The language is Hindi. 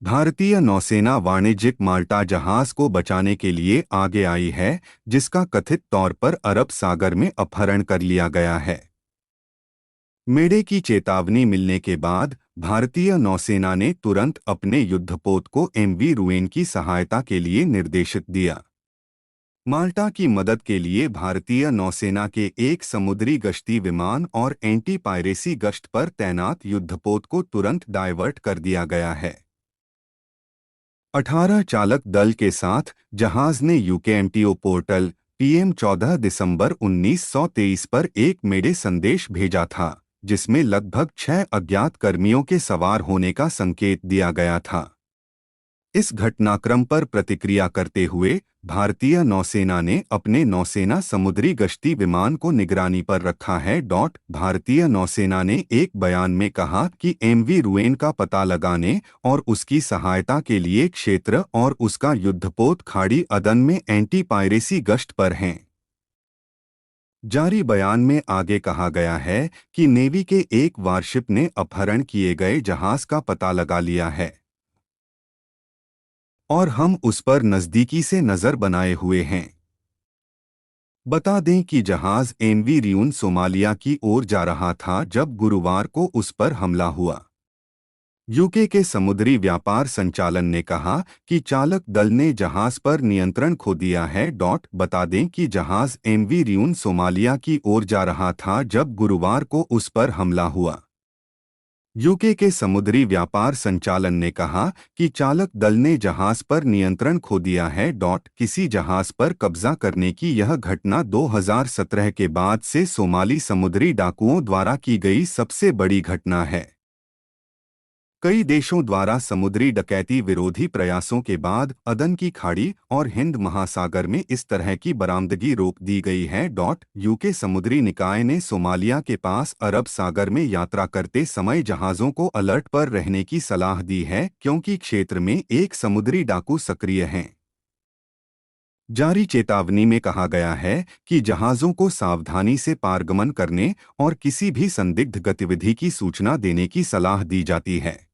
भारतीय नौसेना वाणिज्यिक माल्टा जहाज को बचाने के लिए आगे आई है, जिसका कथित तौर पर अरब सागर में अपहरण कर लिया गया है। मेडे की चेतावनी मिलने के बाद भारतीय नौसेना ने तुरंत अपने युद्धपोत को एमवी रुएन की सहायता के लिए निर्देशित दिया। माल्टा की मदद के लिए भारतीय नौसेना के एक समुद्री गश्ती विमान और एंटी पायरेसी गश्त पर तैनात युद्धपोत को तुरंत डायवर्ट कर दिया गया है। 18 चालक दल के साथ जहाज ने यूकेएमटीओ पोर्टल पीएम 14 दिसंबर 1923 पर एक मेडे संदेश भेजा था, जिसमें लगभग 6 अज्ञात कर्मियों के सवार होने का संकेत दिया गया था। इस घटनाक्रम पर प्रतिक्रिया करते हुए भारतीय नौसेना ने अपने नौसेना समुद्री गश्ती विमान को निगरानी पर रखा है। भारतीय नौसेना ने एक बयान में कहा कि एमवी रुएन का पता लगाने और उसकी सहायता के लिए क्षेत्र और उसका युद्धपोत खाड़ी अदन में एंटी पायरेसी गश्त पर हैं। जारी बयान में आगे कहा गया है कि नेवी के एक वारशिप ने अपहरण किए गए जहाज का पता लगा लिया है और हम उस पर नज़दीकी से नज़र बनाए हुए हैं। बता दें कि जहाज एमवी रियून सोमालिया की ओर जा रहा था जब गुरुवार को उस पर हमला हुआ। यूके के समुद्री व्यापार संचालन ने कहा कि चालक दल ने जहाज पर नियंत्रण खो दिया है। बता दें कि जहाज एमवी रियून सोमालिया की ओर जा रहा था जब गुरुवार को उस पर हमला हुआ। यूके के समुद्री व्यापार संचालन ने कहा कि चालक दल ने जहाज पर नियंत्रण खो दिया है। किसी जहाज पर कब्जा करने की यह घटना 2017 के बाद से सोमाली समुद्री डाकुओं द्वारा की गई सबसे बड़ी घटना है। कई देशों द्वारा समुद्री डकैती विरोधी प्रयासों के बाद अदन की खाड़ी और हिंद महासागर में इस तरह की बरामदगी रोक दी गई है। यूके समुद्री निकाय ने सोमालिया के पास अरब सागर में यात्रा करते समय जहाज़ों को अलर्ट पर रहने की सलाह दी है, क्योंकि क्षेत्र में एक समुद्री डाकू सक्रिय हैं। जारी चेतावनी में कहा गया है कि जहाज़ों को सावधानी से पारगमन करने और किसी भी संदिग्ध गतिविधि की सूचना देने की सलाह दी जाती है।